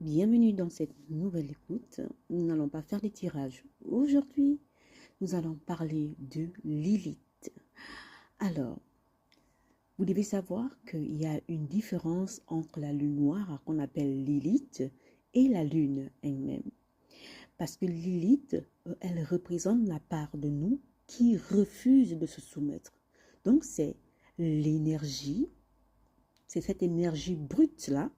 Bienvenue dans cette nouvelle écoute. Nous n'allons pas faire des tirages. Aujourd'hui, nous allons parler de Lilith. Alors, vous devez savoir qu'il y a une différence entre la lune noire qu'on appelle Lilith et la lune elle-même. Parce que Lilith, elle représente la part de nous qui refuse de se soumettre. Donc, c'est l'énergie, c'est cette énergie brute-là,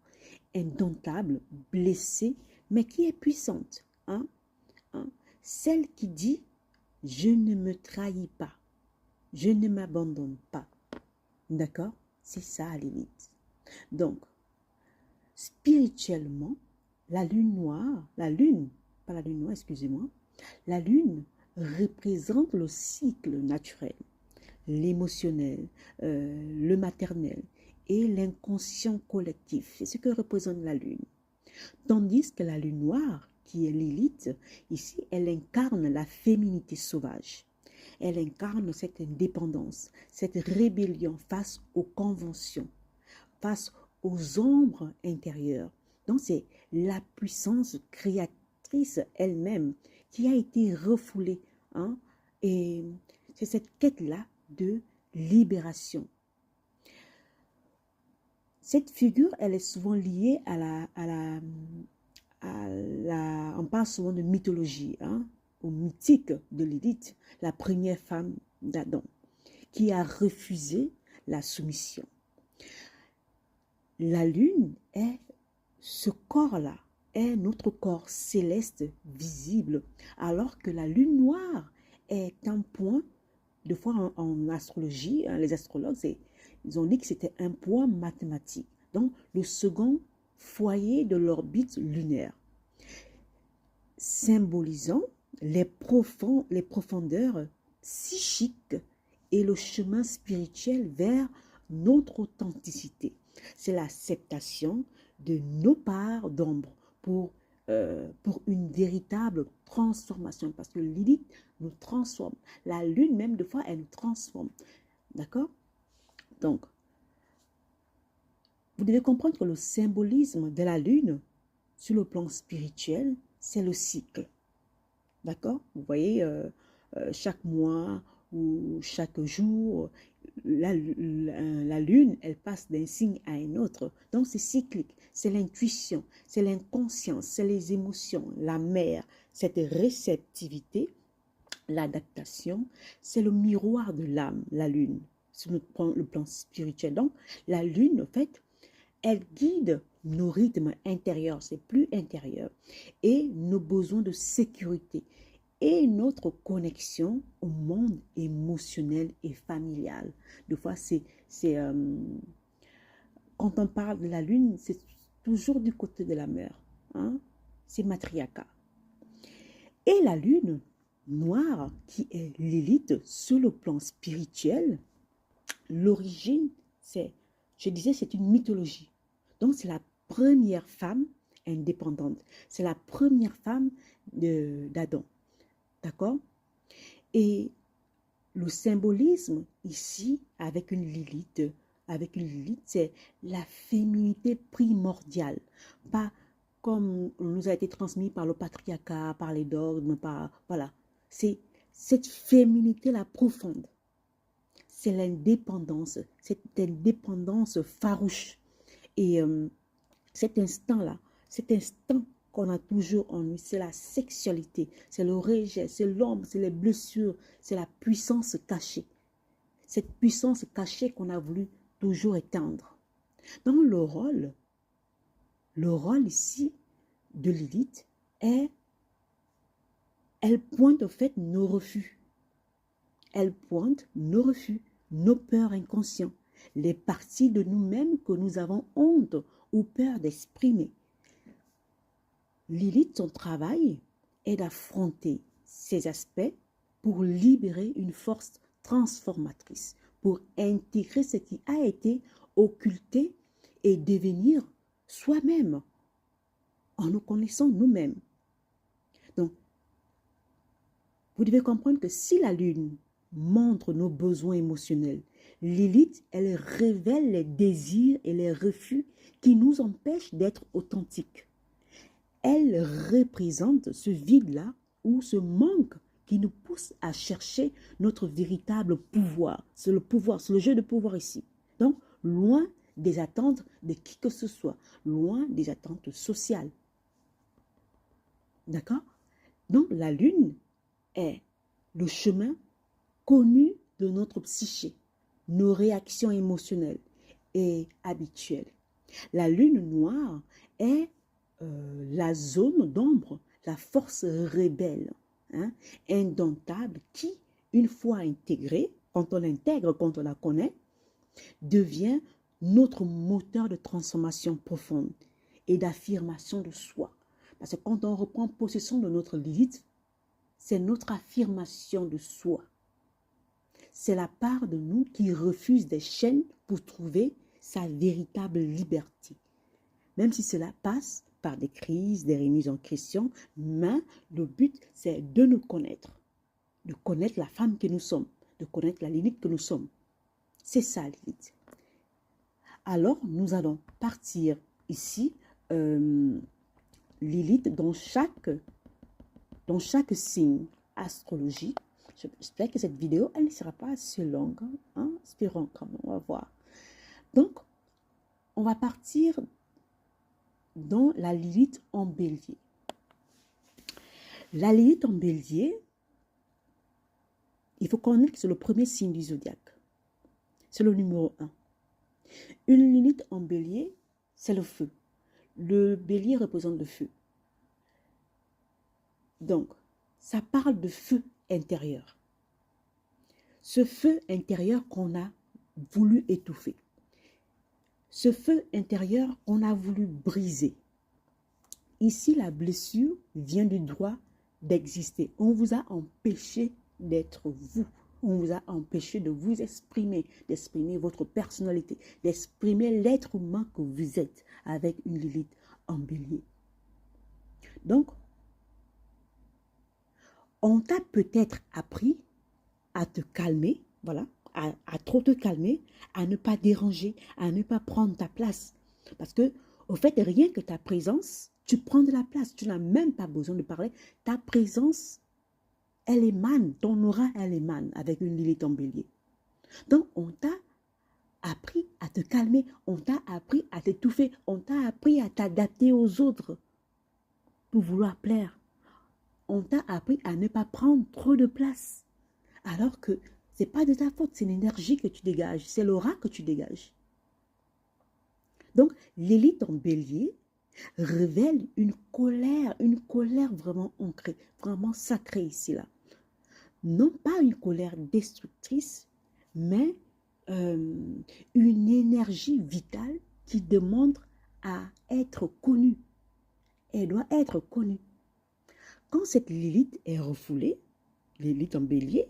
indomptable, blessée, mais qui est puissante. Hein? Celle qui dit, je ne me trahis pas, je ne m'abandonne pas. D'accord? C'est ça à limite. Donc, spirituellement, pas la lune noire, excusez-moi, la lune représente le cycle naturel, l'émotionnel, le maternel et l'inconscient collectif. C'est ce que représente la lune. Tandis que la lune noire, qui est Lilith, ici, elle incarne la féminité sauvage. Elle incarne cette indépendance, cette rébellion face aux conventions, face aux ombres intérieures. Donc c'est la puissance créatrice elle-même qui a été refoulée. Hein? Et c'est cette quête-là de libération. Cette figure, elle est souvent liée on parle souvent de mythologie, hein, au mythique de Lilith, la première femme d'Adam, qui a refusé la soumission. La lune est ce corps-là, est notre corps céleste visible, alors que la lune noire est un point, de fois en astrologie, hein, les astrologues, ils ont dit que c'était un point mathématique, donc le second foyer de l'orbite lunaire, symbolisant les profondeurs psychiques et le chemin spirituel vers notre authenticité. C'est l'acceptation de nos parts d'ombre pour une véritable transformation. Parce que Lilith nous transforme. La lune, même, des fois, elle nous transforme. D'accord? Donc, vous devez comprendre que le symbolisme de la lune, sur le plan spirituel, c'est le cycle. D'accord? Vous voyez, chaque mois ou chaque jour, la lune, elle passe d'un signe à un autre. Donc, c'est cyclique. C'est l'intuition, c'est l'inconscience, c'est les émotions, la mer, cette réceptivité, l'adaptation. C'est le miroir de l'âme, la lune, sur le plan spirituel. Donc, la lune, en fait, elle guide nos rythmes intérieurs, c'est plus intérieur, et nos besoins de sécurité et notre connexion au monde émotionnel et familial. Des fois, quand on parle de la lune, c'est toujours du côté de la mère. Hein? C'est matriarcat. Et la lune noire, qui est Lilith sur le plan spirituel, l'origine, je disais, c'est une mythologie. Donc, c'est la première femme indépendante. C'est la première femme d'Adam. D'accord? Et le symbolisme ici, avec une Lilith, c'est la féminité primordiale. Pas comme on nous a été transmis par le patriarcat, par les dogmes, voilà. C'est cette féminité-là profonde. C'est l'indépendance, cette indépendance farouche. Et cet instant qu'on a toujours en nous, c'est la sexualité, c'est le rejet, c'est l'ombre, c'est les blessures, c'est la puissance cachée. Cette puissance cachée qu'on a voulu toujours éteindre. Donc le rôle ici de Lilith elle pointe au fait nos refus. Elle pointe nos refus, nos peurs inconscientes, les parties de nous-mêmes que nous avons honte ou peur d'exprimer. Lilith, son travail est d'affronter ces aspects pour libérer une force transformatrice, pour intégrer ce qui a été occulté et devenir soi-même en nous connaissant nous-mêmes. Donc, vous devez comprendre que si la lune montre nos besoins émotionnels, Lilith, elle révèle les désirs et les refus qui nous empêchent d'être authentiques. elle représente ce vide-là ou ce manque qui nous pousse à chercher notre véritable pouvoir. C'est le pouvoir, c'est le jeu de pouvoir ici. Donc, loin des attentes de qui que ce soit, loin des attentes sociales. D'accord? Donc, la lune est le chemin connu de notre psyché, nos réactions émotionnelles et habituelles. La lune noire est la zone d'ombre, la force rebelle, hein, indomptable qui, une fois intégrée, quand on l'intègre, quand on la connaît, devient notre moteur de transformation profonde et d'affirmation de soi. Parce que quand on reprend possession de notre Lilith, c'est notre affirmation de soi. C'est la part de nous qui refuse des chaînes pour trouver sa véritable liberté. Même si cela passe par des crises, des remises en question, mais le but, c'est de nous connaître. De connaître la femme que nous sommes, de connaître la limite que nous sommes. C'est ça, Lilith. Alors, nous allons partir ici, Lilith, dans chaque signe astrologique. J'espère que cette vidéo, elle ne sera pas assez longue. Hein? Espérons quand même, on va voir. Donc, on va partir dans la Lilith en bélier. La Lilith en bélier, il faut connaître que c'est le premier signe du zodiaque. C'est le numéro 1. Une Lilith en bélier, c'est le feu. Le bélier représente le feu. Donc, ça parle de feu intérieur. Ce feu intérieur qu'on a voulu étouffer. Ce feu intérieur qu'on a voulu briser. Ici, la blessure vient du droit d'exister. On vous a empêché d'être vous. On vous a empêché de vous exprimer, d'exprimer votre personnalité, d'exprimer l'être humain que vous êtes avec une Lilith en bélier. Donc, on t'a peut-être appris à te calmer, voilà, à trop te calmer, à ne pas déranger, à ne pas prendre ta place. Parce que, au fait, rien que ta présence, tu prends de la place. Tu n'as même pas besoin de parler. Ta présence, elle émane, ton aura, elle émane avec une Lilith en bélier. Donc, on t'a appris à te calmer, on t'a appris à t'étouffer, on t'a appris à t'adapter aux autres pour vouloir plaire. On t'a appris à ne pas prendre trop de place. Alors que ce n'est pas de ta faute, c'est l'énergie que tu dégages, c'est l'aura que tu dégages. Donc, Lilith en bélier révèle une colère vraiment ancrée, vraiment sacrée ici, là. Non pas une colère destructrice, mais une énergie vitale qui demande à être connue. Elle doit être connue. Quand cette Lilith est refoulée, Lilith en bélier,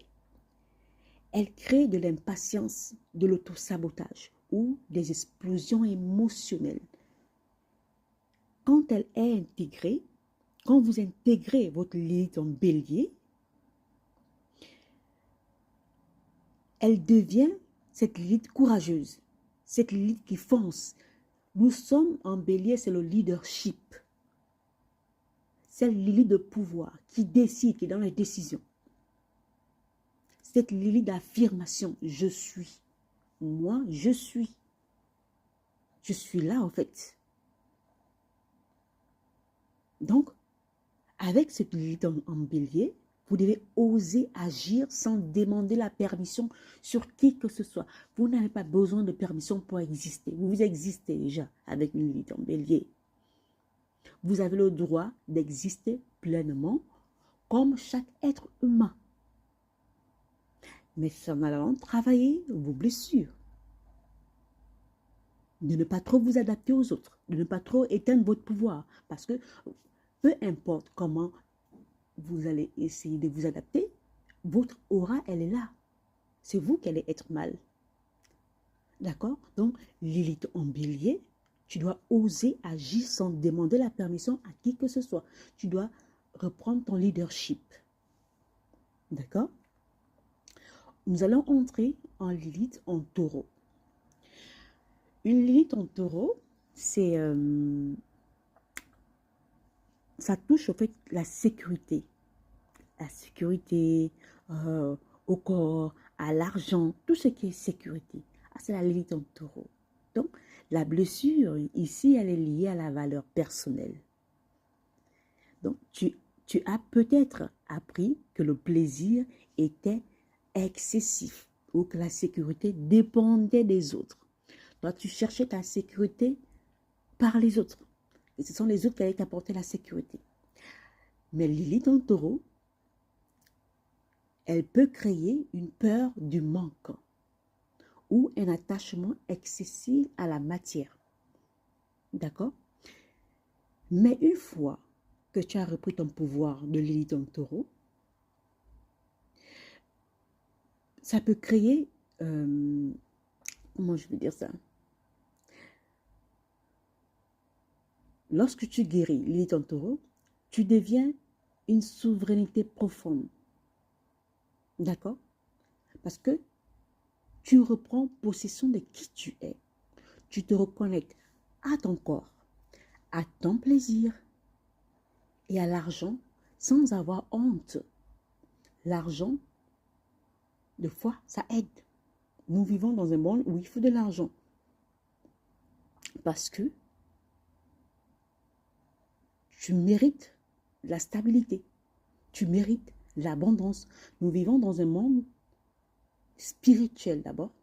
elle crée de l'impatience, de l'autosabotage ou des explosions émotionnelles. Quand elle est intégrée, quand vous intégrez votre Lilith en bélier, elle devient cette Lilith courageuse, cette Lilith qui fonce. Nous sommes en bélier, c'est le leadership. C'est Lilith de pouvoir qui décide, qui est dans les décisions. Cette Lilith d'affirmation, je suis. Moi, je suis. Je suis là en fait. Donc, avec cette Lilith en bélier, vous devez oser agir sans demander la permission sur qui que ce soit. Vous n'avez pas besoin de permission pour exister. Vous existez déjà avec une Lilith en bélier. Vous avez le droit d'exister pleinement comme chaque être humain. Mais c'est en allant travailler vos blessures. De ne pas trop vous adapter aux autres. De ne pas trop éteindre votre pouvoir. Parce que peu importe comment vous allez essayer de vous adapter, votre aura, elle est là. C'est vous qui allez être mal. D'accord? Donc, Lilith en bélier, tu dois oser agir sans demander la permission à qui que ce soit. Tu dois reprendre ton leadership. D'accord? Nous allons entrer en Lilith en taureau. Une Lilith en taureau, c'est ça touche en fait la sécurité. La sécurité au corps, à l'argent, tout ce qui est sécurité. Ah, c'est la Lilith en taureau. Donc, la blessure, ici, elle est liée à la valeur personnelle. Donc, tu as peut-être appris que le plaisir était excessif ou que la sécurité dépendait des autres. Toi, tu cherchais ta sécurité par les autres. Et ce sont les autres qui allaient t'apporter la sécurité. Mais Lilith en taureau, elle peut créer une peur du manque ou un attachement excessif à la matière. D'accord? Mais une fois que tu as repris ton pouvoir de Lilith en taureau, ça peut créer, comment je veux dire ça? Lorsque tu guéris Lilith en taureau, tu deviens une souveraineté profonde. D'accord? Parce que tu reprends possession de qui tu es. Tu te reconnectes à ton corps, à ton plaisir et à l'argent sans avoir honte. L'argent, des fois, ça aide. Nous vivons dans un monde où il faut de l'argent. Parce que tu mérites la stabilité. Tu mérites l'abondance. Nous vivons dans un monde spirituel d'abord.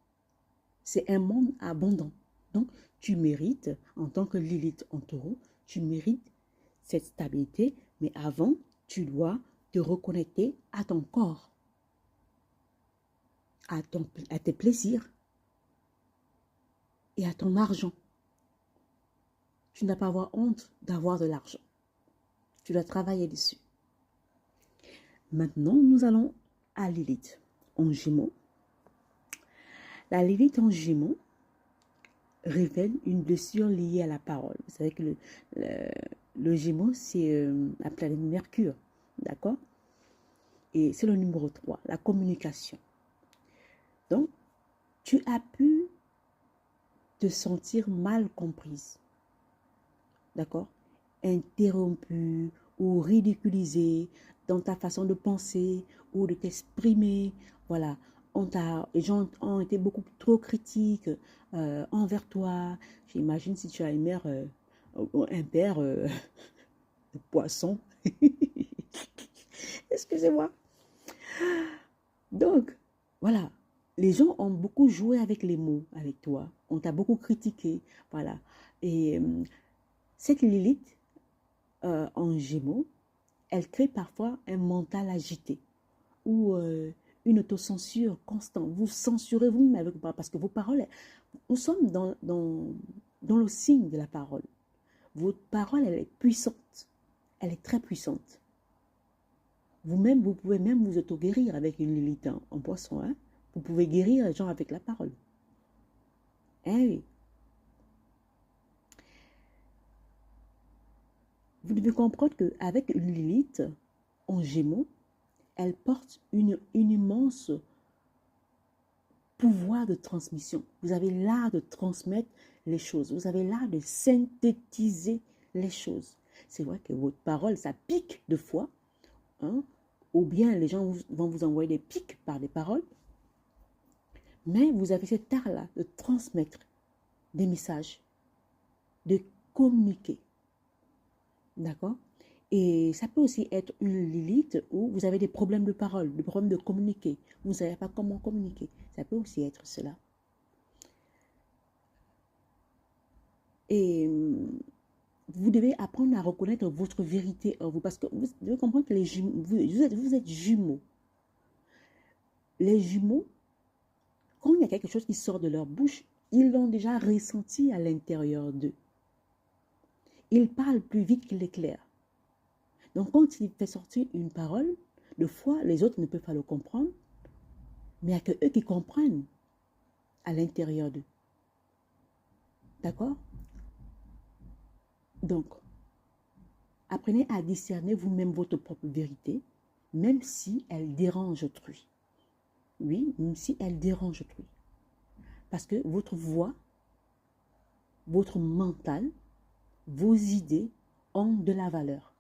C'est un monde abondant. Donc, tu mérites, en tant que Lilith en taureau, tu mérites cette stabilité. Mais avant, tu dois te reconnecter à ton corps, à tes plaisirs et à ton argent. Tu n'as pas à avoir honte d'avoir de l'argent. Tu dois travailler dessus. Maintenant, nous allons à Lilith en Gémeaux. La Lilith en Gémeaux révèle une blessure liée à la parole. Vous savez que le Gémeaux, c'est la planète Mercure, d'accord? Et c'est le numéro 3, la communication. Donc, tu as pu te sentir mal comprise, d'accord? Interrompue ou ridiculisée dans ta façon de penser ou de t'exprimer. Voilà, les gens ont été beaucoup trop critiques envers toi. J'imagine si tu as une mère ou un père de poisson. Excusez-moi. Donc, voilà, les gens ont beaucoup joué avec les mots avec toi. On t'a beaucoup critiqué. Voilà. Et cette Lilith en Gémeaux, elle crée parfois un mental agité ou une autocensure constante. Vous censurez vous-même parce que vos paroles, nous sommes dans le signe de la parole. Votre parole, elle est puissante. Elle est très puissante. Vous-même, vous pouvez même vous auto-guérir avec une Lilith en poisson. Hein? Vous pouvez guérir les gens avec la parole. Eh oui. Vous devez comprendre qu'avec une Lilith en Gémeaux, elle porte une immense pouvoir de transmission. Vous avez l'art de transmettre les choses. Vous avez l'art de synthétiser les choses. C'est vrai que votre parole, ça pique de fois. Hein? Ou bien les gens vont vous envoyer des pics par des paroles. Mais vous avez cet art-là de transmettre des messages, de communiquer. D'accord? Et ça peut aussi être une Lilith où vous avez des problèmes de parole, des problèmes de communiquer. Vous ne savez pas comment communiquer. Ça peut aussi être cela. Et vous devez apprendre à reconnaître votre vérité en vous. Parce que vous devez comprendre que vous êtes jumeaux. Les jumeaux, quand il y a quelque chose qui sort de leur bouche, ils l'ont déjà ressenti à l'intérieur d'eux. Ils parlent plus vite que l'éclair. Donc, quand il fait sortir une parole, de fois, les autres ne peuvent pas le comprendre, mais il n'y a que eux qui comprennent à l'intérieur d'eux. D'accord? Donc, apprenez à discerner vous-même votre propre vérité, même si elle dérange autrui. Oui, même si elle dérange autrui. Parce que votre voix, votre mental, vos idées ont de la valeur.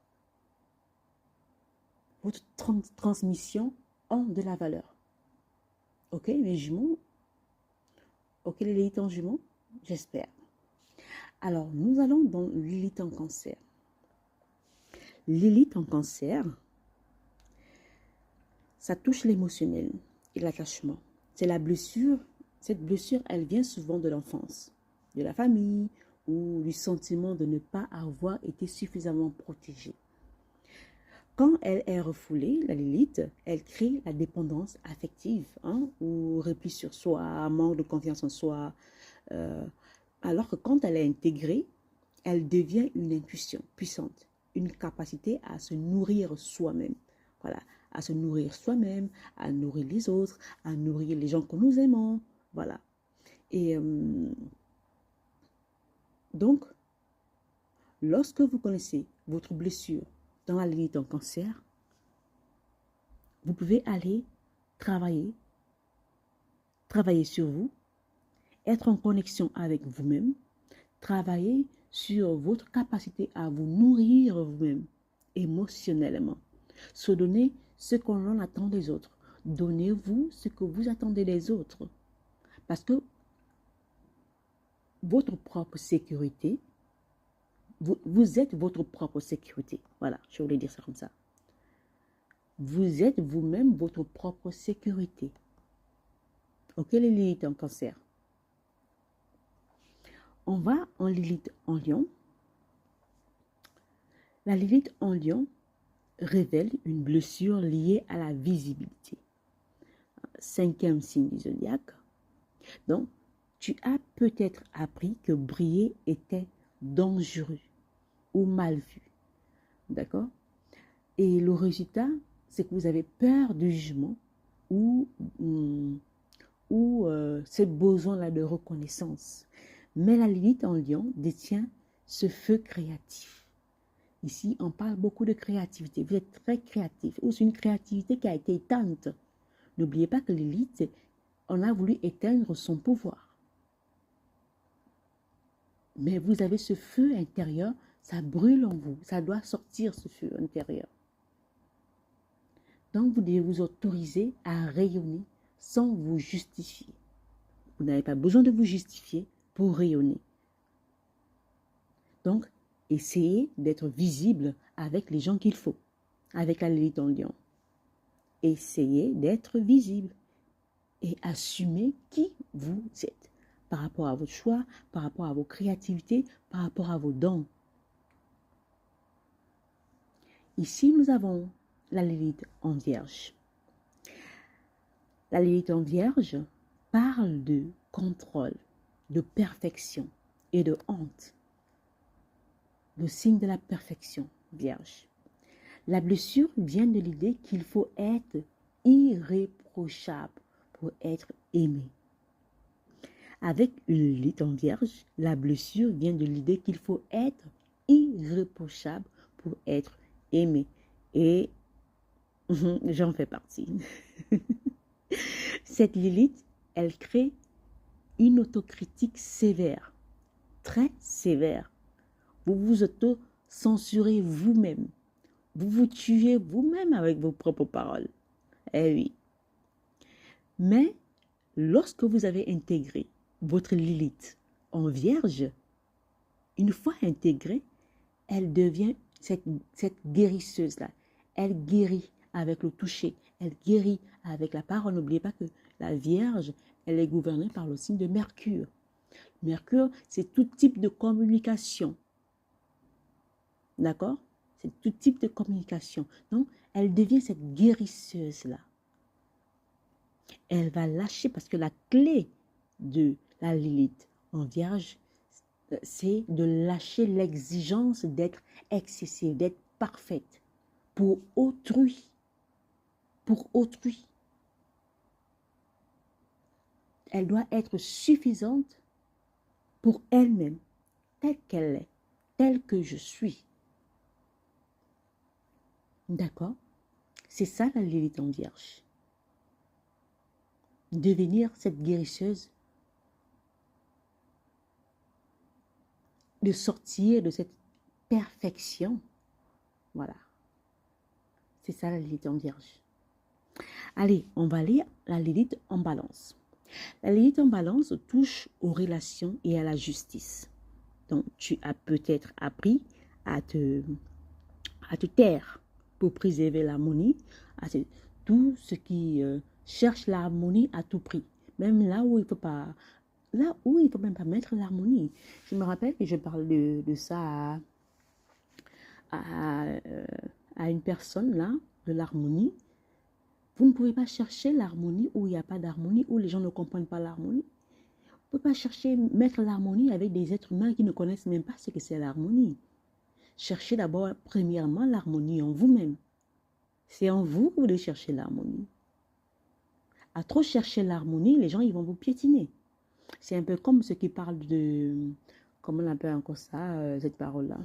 votre transmission ont de la valeur. Ok, mes jumeaux? Ok, les Lilith en jumeaux? J'espère. Alors, nous allons dans Lilith en cancer. Lilith en cancer, ça touche l'émotionnel et l'attachement. C'est la blessure. Cette blessure, elle vient souvent de l'enfance, de la famille ou du sentiment de ne pas avoir été suffisamment protégé. Quand elle est refoulée, la Lilith, elle crée la dépendance affective, ou repli sur soi, manque de confiance en soi. Alors que quand elle est intégrée, elle devient une intuition puissante, une capacité à se nourrir soi-même. Voilà, à se nourrir soi-même, à nourrir les autres, à nourrir les gens que nous aimons. Voilà. Et donc, lorsque vous connaissez votre blessure dans la Lilith en cancer, vous pouvez aller travailler sur vous, être en connexion avec vous-même, travailler sur votre capacité à vous nourrir vous-même émotionnellement, se donner ce qu'on en attend des autres. Donnez-vous ce que vous attendez des autres. Parce que votre propre sécurité, vous êtes votre propre sécurité. Voilà, je voulais dire ça comme ça. Vous êtes vous-même votre propre sécurité. Ok, les Lilith en cancer. On va en Lilith en lion. La Lilith en lion révèle une blessure liée à la visibilité. 5e signe du zodiaque. Donc, tu as peut-être appris que briller était dangereux ou mal vu. D'accord? Et le résultat, c'est que vous avez peur du jugement ou ce besoin-là de reconnaissance. Mais la Lilith en lion détient ce feu créatif. Ici, on parle beaucoup de créativité. Vous êtes très créatif. Ou c'est une créativité qui a été éteinte. N'oubliez pas que Lilith, on a voulu éteindre son pouvoir. Mais vous avez ce feu intérieur, ça brûle en vous. Ça doit sortir, ce feu intérieur. Donc, vous devez vous autoriser à rayonner sans vous justifier. Vous n'avez pas besoin de vous justifier pour rayonner. Donc, essayez d'être visible avec les gens qu'il faut, avec la Lilith en lion. Essayez d'être visible et assumez qui vous êtes par rapport à votre choix, par rapport à vos créativités, par rapport à vos dons. Ici, nous avons la Lilith en Vierge. La Lilith en Vierge parle de contrôle, de perfection et de honte. Le signe de la perfection, Vierge. La blessure vient de l'idée qu'il faut être irréprochable pour être aimé. Avec une Lilith en Vierge, la blessure vient de l'idée qu'il faut être irréprochable pour être aimé. Et j'en fais partie. Cette Lilith, elle crée une autocritique sévère, très sévère. Vous vous auto-censurez vous-même. Vous vous tuez vous-même avec vos propres paroles. Eh oui. Mais lorsque vous avez intégré votre Lilith en Vierge, une fois intégrée, elle devient cette guérisseuse-là. Elle guérit avec le toucher. Elle guérit avec la parole. N'oubliez pas que la Vierge, elle est gouvernée par le signe de Mercure. Mercure, c'est tout type de communication. D'accord? C'est tout type de communication. Donc, elle devient cette guérisseuse-là. Elle va lâcher parce que la clé de la Lilith en Vierge, c'est de lâcher l'exigence d'être excessive, d'être parfaite pour autrui. Pour autrui. Elle doit être suffisante pour elle-même, telle qu'elle est, telle que je suis. D'accord? C'est ça la Lilith en Vierge. Devenir cette guérisseuse, de sortir de cette perfection. Voilà. C'est ça la Lilith en Vierge. Allez, on va lire la Lilith en Balance. La Lilith en Balance touche aux relations et à la justice. Donc, tu as peut-être appris à te taire pour préserver l'harmonie, tout ce qui cherche l'harmonie à tout prix, même là où il faut pas, là où il faut même pas mettre l'harmonie. Je me rappelle que je parle de ça à une personne là, de l'harmonie. Vous ne pouvez pas chercher l'harmonie où il n'y a pas d'harmonie, où les gens ne comprennent pas l'harmonie. Vous ne pouvez pas chercher mettre l'harmonie avec des êtres humains qui ne connaissent même pas ce que c'est l'harmonie. Cherchez d'abord, premièrement, l'harmonie en vous-même. C'est en vous que vous devez chercher l'harmonie. À trop chercher l'harmonie, les gens ils vont vous piétiner. C'est un peu comme ceux qui parlent de... Comment on appelle encore ça, cette parole-là?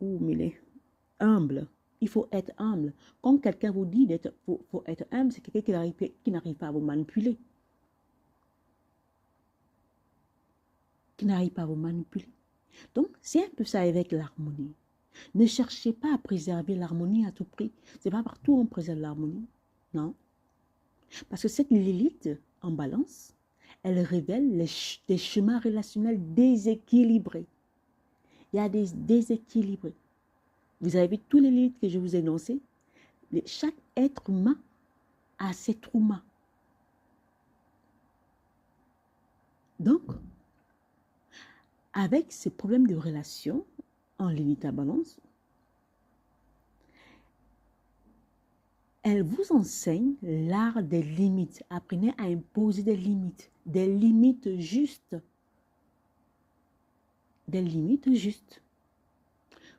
Mais les humble. Il faut être humble. Quand quelqu'un vous dit d'être, faut être humble, c'est quelqu'un qui n'arrive pas à vous manipuler. Qui n'arrive pas à vous manipuler. Donc, c'est un peu ça avec l'harmonie. Ne cherchez pas à préserver l'harmonie à tout prix. C'est pas partout où on préserve l'harmonie. Non. Parce que cette Lilith en Balance, elle révèle des chemins relationnels déséquilibrés. Il y a des déséquilibrés. Vous avez vu tous les Liliths que je vous ai énoncés. Chaque être humain a ses traumas. Donc, avec ces problèmes de relation en Lilith en Balance, elle vous enseigne l'art des limites. Apprenez à imposer des limites justes. Des limites justes.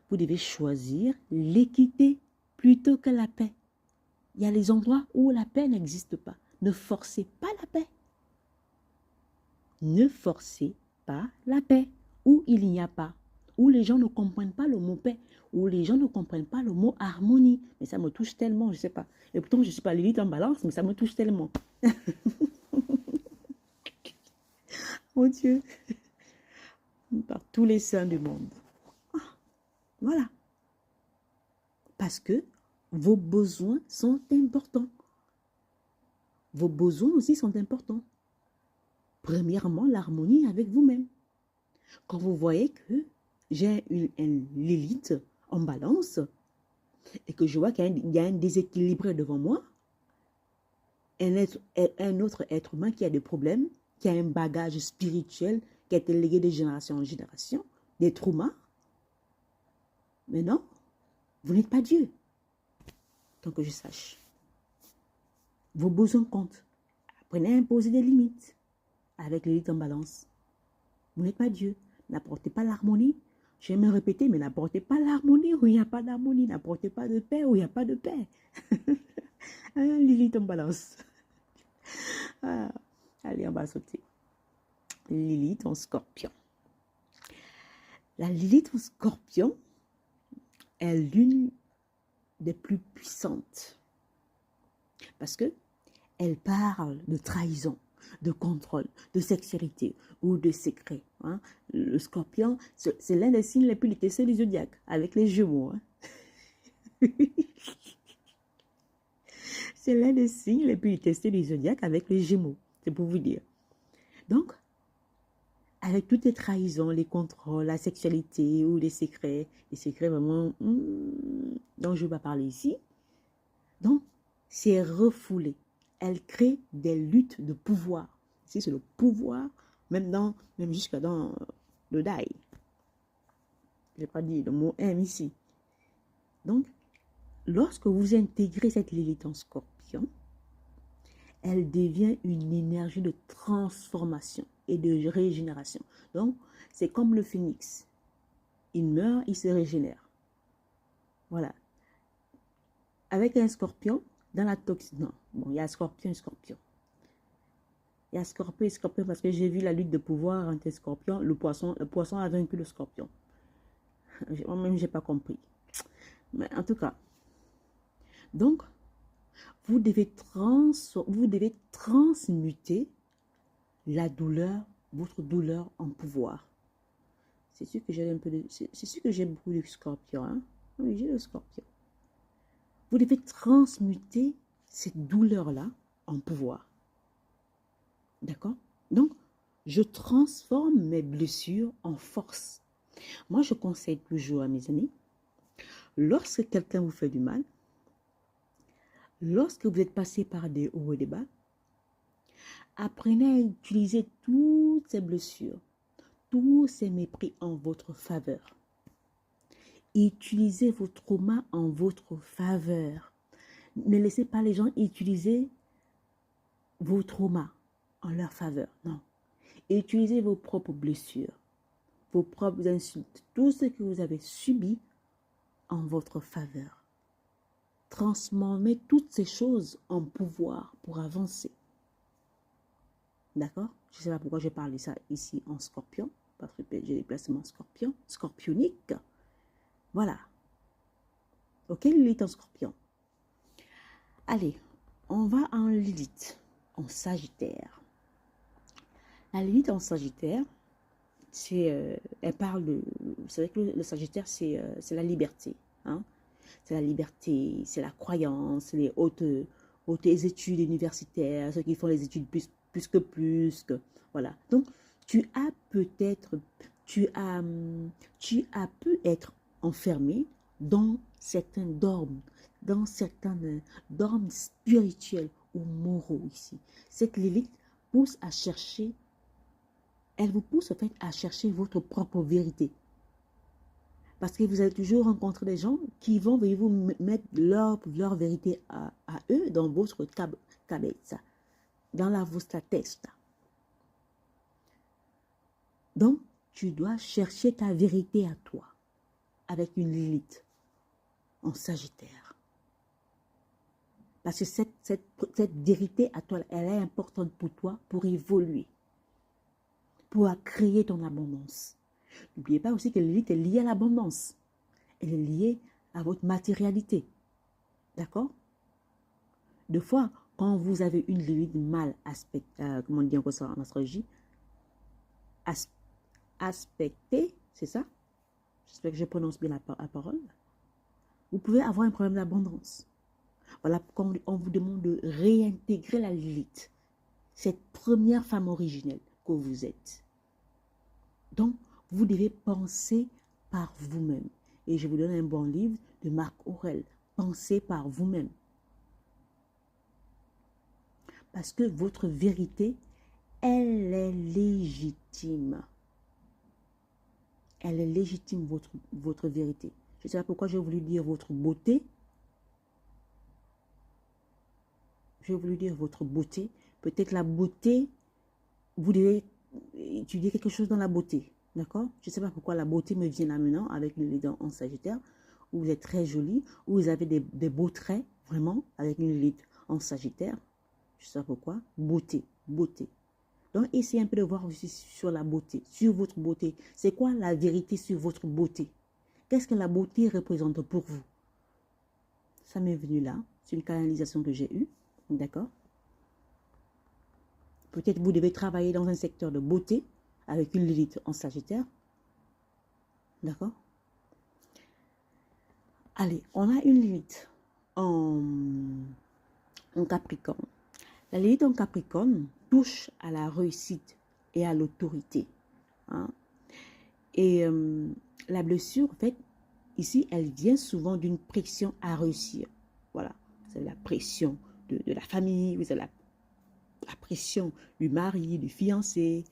Vous devez choisir l'équité plutôt que la paix. Il y a les endroits où la paix n'existe pas. Ne forcez pas la paix. Ne forcez pas la paix où il n'y a pas. Où les gens ne comprennent pas le mot paix. Où les gens ne comprennent pas le mot harmonie. Mais ça me touche tellement, je ne sais pas. Et pourtant, je ne suis pas Lilith en Balance, mais ça me touche tellement. Mon Dieu. Par tous les saints du monde. Voilà. Parce que vos besoins sont importants. Vos besoins aussi sont importants. Premièrement, l'harmonie avec vous-même. Quand vous voyez que j'ai une Lilith en Balance et que je vois qu'il y a un déséquilibre devant moi, un autre être humain qui a des problèmes, qui a un bagage spirituel qui a été légué de génération en génération, des traumas, mais non, vous n'êtes pas Dieu, tant que je sache. Vos besoins comptent. Apprenez à imposer des limites avec Lilith en Balance. Vous n'êtes pas Dieu. N'apportez pas l'harmonie. Je vais me répéter, mais n'apportez pas l'harmonie où il n'y a pas d'harmonie. N'apportez pas de paix où il n'y a pas de paix. Lilith en Balance. Allez, on va sauter. Lilith en Scorpion. La Lilith en Scorpion est l'une des plus puissantes. Parce que elle parle de trahison, de contrôle, de sexualité ou de secret. Hein. Le Scorpion, c'est l'un des signes les plus détestés du zodiaque, avec les Gémeaux. Hein. C'est l'un des signes les plus détestés du zodiaque avec les Gémeaux, c'est pour vous dire. Donc, avec toutes les trahisons, les contrôles, la sexualité ou les secrets vraiment dont je ne vais pas parler ici, donc, c'est refoulé. Elle crée des luttes de pouvoir. Ici, c'est le pouvoir, même jusqu'à dans le DAI. Je n'ai pas dit le mot M ici. Donc, lorsque vous intégrez cette Lilith en Scorpion, elle devient une énergie de transformation et de régénération. Donc, c'est comme le phénix. Il meurt, il se régénère. Voilà. Avec un Scorpion, dans la toxique, non. Bon, il y a Scorpion et Scorpion. Il y a Scorpion et Scorpion parce que j'ai vu la lutte de pouvoir entre les Scorpions. Le poisson a vaincu le Scorpion. Moi-même, je n'ai pas compris. Mais en tout cas, donc, vous devez transmuter la douleur, votre douleur en pouvoir. C'est sûr que j'ai un peu de... C'est sûr que j'ai beaucoup de Scorpions. Hein? Oui, j'ai le Scorpion. Vous devez transmuter cette douleur-là en pouvoir. D'accord? Donc, je transforme mes blessures en force. Moi, je conseille toujours à mes amis, lorsque quelqu'un vous fait du mal, lorsque vous êtes passé par des hauts et des bas, apprenez à utiliser toutes ces blessures, tous ces mépris en votre faveur. Utilisez vos traumas en votre faveur. Ne laissez pas les gens utiliser vos traumas en leur faveur. Non. Utilisez vos propres blessures, vos propres insultes, tout ce que vous avez subi en votre faveur. Transformez toutes ces choses en pouvoir pour avancer. D'accord? Je ne sais pas pourquoi je parle de ça ici en scorpion, parce que j'ai des placements scorpion, scorpioniques. Voilà. Ok, Lilith en scorpion. Allez, on va en Lilith, en Sagittaire. La Lilith en Sagittaire, elle parle de... C'est vrai que le Sagittaire, c'est la liberté. Hein? C'est la liberté, c'est la croyance, les hautes études universitaires, ceux qui font les études plus que. Voilà. Donc, tu as pu être enfermé dans certains dogmes, dogmes spirituels ou moraux ici. Cette Lilith pousse à chercher, elle vous pousse en fait à chercher votre propre vérité. Parce que vous allez toujours rencontrer des gens qui vont vous mettre leur vérité à eux dans votre cabeza, dans la vostra testa. Donc, tu dois chercher ta vérité à toi, avec une Lilith en Sagittaire. Parce que cette vérité à toi, elle est importante pour toi, pour évoluer, pour créer ton abondance. N'oubliez pas aussi que Lilith est liée à l'abondance. Elle est liée à votre matérialité. D'accord? Deux fois, quand vous avez une Lilith mal aspectée, comment on dit encore ça en astrologie, aspectée, c'est ça? J'espère que je prononce bien la parole. Vous pouvez avoir un problème d'abondance. Voilà pourquoi on vous demande de réintégrer la Lilith, cette première femme originelle que vous êtes. Donc, vous devez penser par vous-même. Et je vous donne un bon livre de Marc Aurèle. Pensez par vous-même. Parce que votre vérité, elle est légitime. Elle est légitime, votre vérité. Je ne sais pas pourquoi j'ai voulu dire votre beauté. J'ai voulu dire votre beauté. Peut-être la beauté, vous devez étudier quelque chose dans la beauté. D'accord? Je ne sais pas pourquoi la beauté me vient là maintenant avec une Lilith en Sagittaire, où vous êtes très jolie, où vous avez des beaux traits, vraiment, avec une Lilith en Sagittaire. Je ne sais pas pourquoi. Beauté, beauté. Donc, essayez un peu de voir aussi sur la beauté, sur votre beauté. C'est quoi la vérité sur votre beauté? Qu'est-ce que la beauté représente pour vous? Ça m'est venu là. C'est une canalisation que j'ai eue. D'accord? Peut-être vous devez travailler dans un secteur de beauté avec une Lilith en Sagittaire. D'accord? Allez, on a une Lilith en Capricorne. La Lilith en Capricorne touche à la réussite et à l'autorité. Hein? Et la blessure, en fait, ici, elle vient souvent d'une pression à réussir. Voilà, c'est la pression de la famille, vous avez la pression du mari, du fiancé,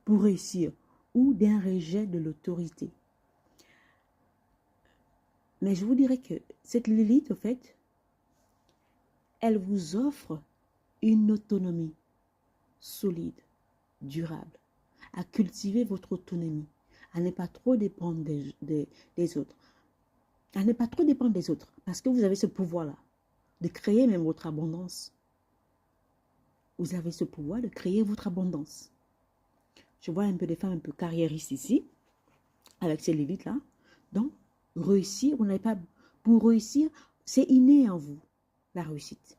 pour réussir, ou d'un rejet de l'autorité. Mais je vous dirais que cette Lilith, en fait, elle vous offre une autonomie solide, durable, à cultiver votre autonomie, à ne pas trop dépendre des autres. À ne pas trop dépendre des autres, parce que vous avez ce pouvoir-là, de créer même votre abondance. Vous avez ce pouvoir de créer votre abondance. Je vois un peu des femmes un peu carriéristes ici, avec ces Lilith-là. Donc, réussir, vous n'avez pas... Pour réussir, c'est inné en vous, la réussite.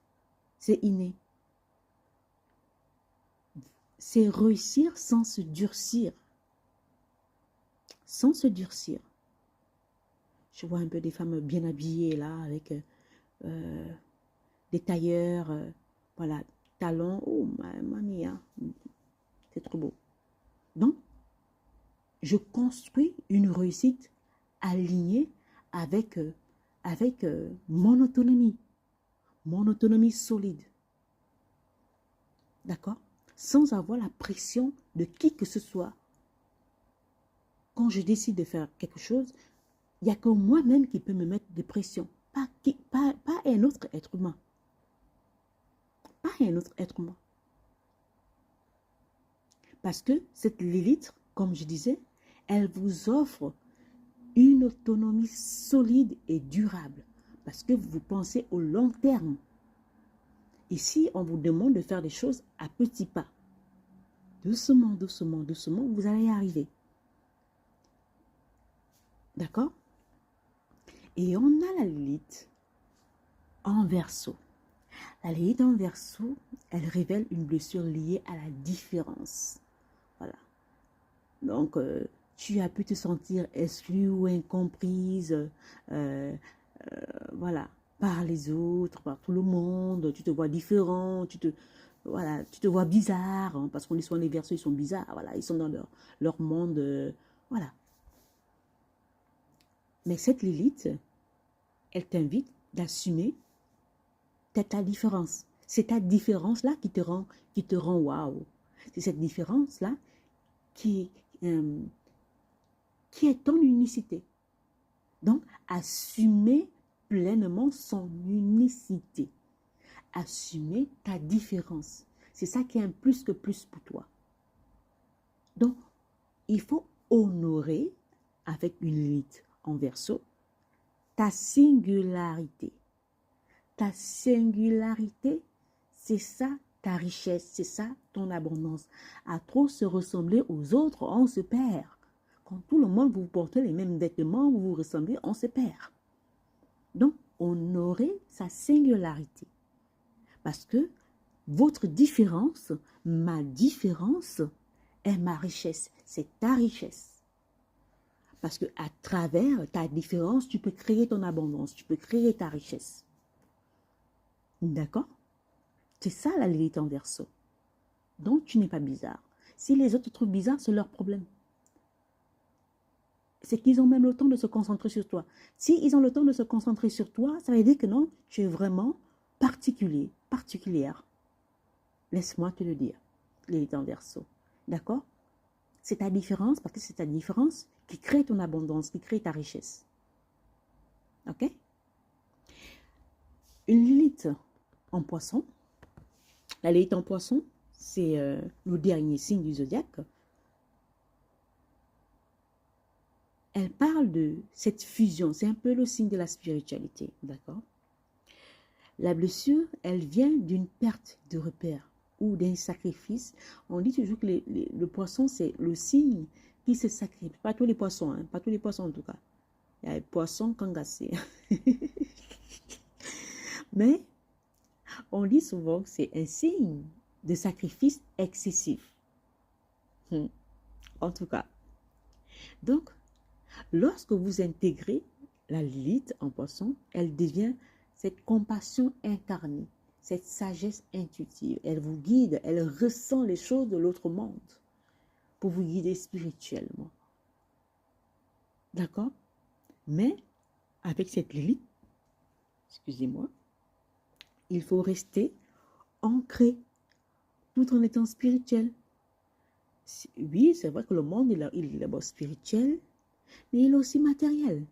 C'est inné. C'est réussir sans se durcir. Sans se durcir. Je vois un peu des femmes bien habillées là, avec euh, des tailleurs, voilà, talons. Oh, mia, c'est trop beau. Donc, je construis une réussite alignée avec, mon autonomie solide. D'accord? Sans avoir la pression de qui que ce soit. Quand je décide de faire quelque chose, il n'y a que moi-même qui peut me mettre de pression. Pas un autre être humain. Pas un autre être humain. Parce que cette Lilith, comme je disais, elle vous offre une autonomie solide et durable. Parce que vous pensez au long terme. Ici, on vous demande de faire des choses à petits pas. Doucement, doucement, doucement, vous allez y arriver. D'accord? Et on a la Lilith en Verseau. La Lilith en Verseau, elle révèle une blessure liée à la différence. Voilà. Donc, tu as pu te sentir exclue ou incomprise, voilà, par les autres, par tout le monde. Tu te vois différent, voilà, tu te vois bizarre, hein, parce qu'on est souvent les Verseaux, ils sont bizarres, voilà, ils sont dans leur monde, voilà. Mais cette Lilith, elle t'invite d'assumer ta différence. C'est ta différence-là qui te rend waouh. C'est cette différence-là qui, euh, qui est ton unicité. Donc, assumer pleinement son unicité. Assumer ta différence. C'est ça qui est un plus que plus pour toi. Donc, il faut honorer, avec une Lilith en Verseau, ta singularité. Ta singularité, c'est ça ta richesse, c'est ça ton abondance. À trop se ressembler aux autres, on se perd. Quand tout le monde vous portez les mêmes vêtements, vous vous ressemblez, on se perd. Donc, honorez sa singularité. Parce que votre différence, ma différence, est ma richesse. C'est ta richesse. Parce que à travers ta différence, tu peux créer ton abondance, tu peux créer ta richesse. D'accord? C'est ça la Lilith en Verseau. Donc, tu n'es pas bizarre. Si les autres te trouvent bizarre, c'est leur problème. C'est qu'ils ont même le temps de se concentrer sur toi. S'ils ont le temps de se concentrer sur toi, ça veut dire que non, tu es vraiment particulier, particulière. Laisse-moi te le dire, Lilith en Verseau. D'accord? C'est ta différence, parce que c'est ta différence qui crée ton abondance, qui crée ta richesse. Ok? Une Lilith en Poisson. La Lilith en Poisson, c'est le dernier signe du zodiaque. Elle parle de cette fusion. C'est un peu le signe de la spiritualité. D'accord? La blessure, elle vient d'une perte de repère ou d'un sacrifice. On dit toujours que le poisson, c'est le signe qui se sacrifie. Pas tous les poissons, hein, pas tous les poissons en tout cas. Il y a les poissons kangassés. Mais on dit souvent que c'est un signe de sacrifice excessif. En tout cas. Donc, lorsque vous intégrez la Lilith en Poisson, elle devient cette compassion incarnée, cette sagesse intuitive. Elle vous guide, elle ressent les choses de l'autre monde pour vous guider spirituellement. D'accord? Mais avec cette Lilith, excusez-moi, il faut rester ancré tout en étant spirituel. Oui, c'est vrai que le monde, il est d'abord spirituel, mais il est aussi matériel.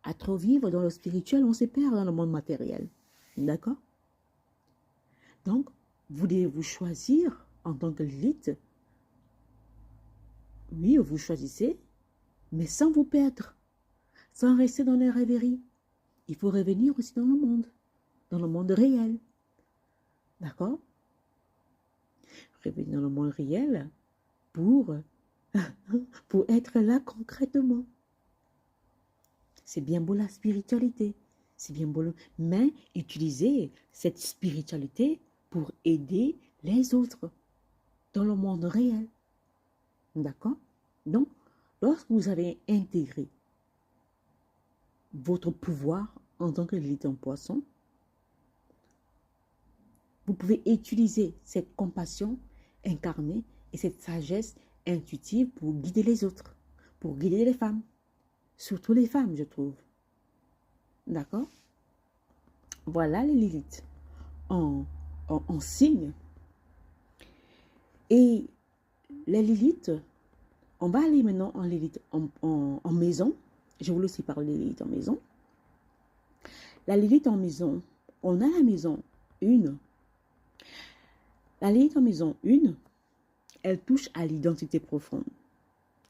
À trop vivre dans le spirituel, on se perd dans le monde matériel. D'accord? Donc, vous devez vous choisir en tant que Lilith. Oui, vous choisissez, mais sans vous perdre, sans rester dans les rêveries. Il faut revenir aussi dans le monde réel. D'accord? Revenir dans le monde réel pour être là concrètement. C'est bien beau la spiritualité, c'est bien beau, mais utilisez cette spiritualité pour aider les autres dans le monde réel. D'accord? Donc, lorsque vous avez intégré votre pouvoir en tant que Lilith en Poisson, vous pouvez utiliser cette compassion incarnée et cette sagesse intuitive pour guider les autres, pour guider les femmes, surtout les femmes, je trouve. D'accord? Voilà les Lilith en signe. Et les Lilith, on va aller maintenant en Lilith en maison. Je voulais aussi parler de Lilith en maison. La Lilith en maison, on a la maison 1. La Lilith en maison 1, elle touche à l'identité profonde.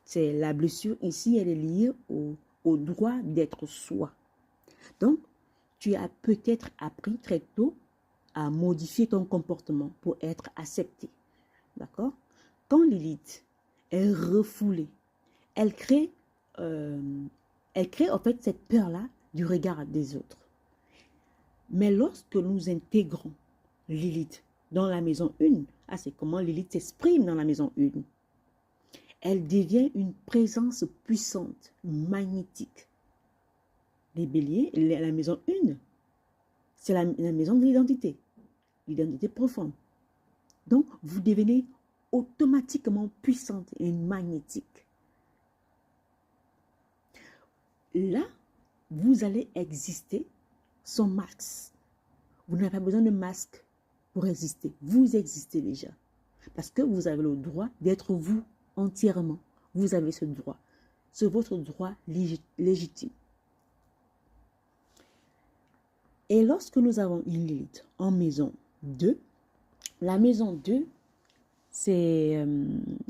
C'est la blessure ici, elle est liée au droit d'être soi. Donc, tu as peut-être appris très tôt à modifier ton comportement pour être accepté. D'accord? Quand Lilith est refoulée, elle crée en fait cette peur-là du regard des autres. Mais lorsque nous intégrons Lilith dans la maison 1, c'est comment Lilith s'exprime dans la maison 1. Elle devient une présence puissante, magnétique. Les béliers, la maison 1, c'est la maison de l'identité profonde. Donc, vous devenez automatiquement puissante et magnétique. Là, vous allez exister sans masque. Vous n'avez pas besoin de masque pour exister. Vous existez déjà. Parce que vous avez le droit d'être vous entièrement. Vous avez ce droit. C'est votre droit légitime. Et lorsque nous avons une Lilith en maison 2, la maison 2, c'est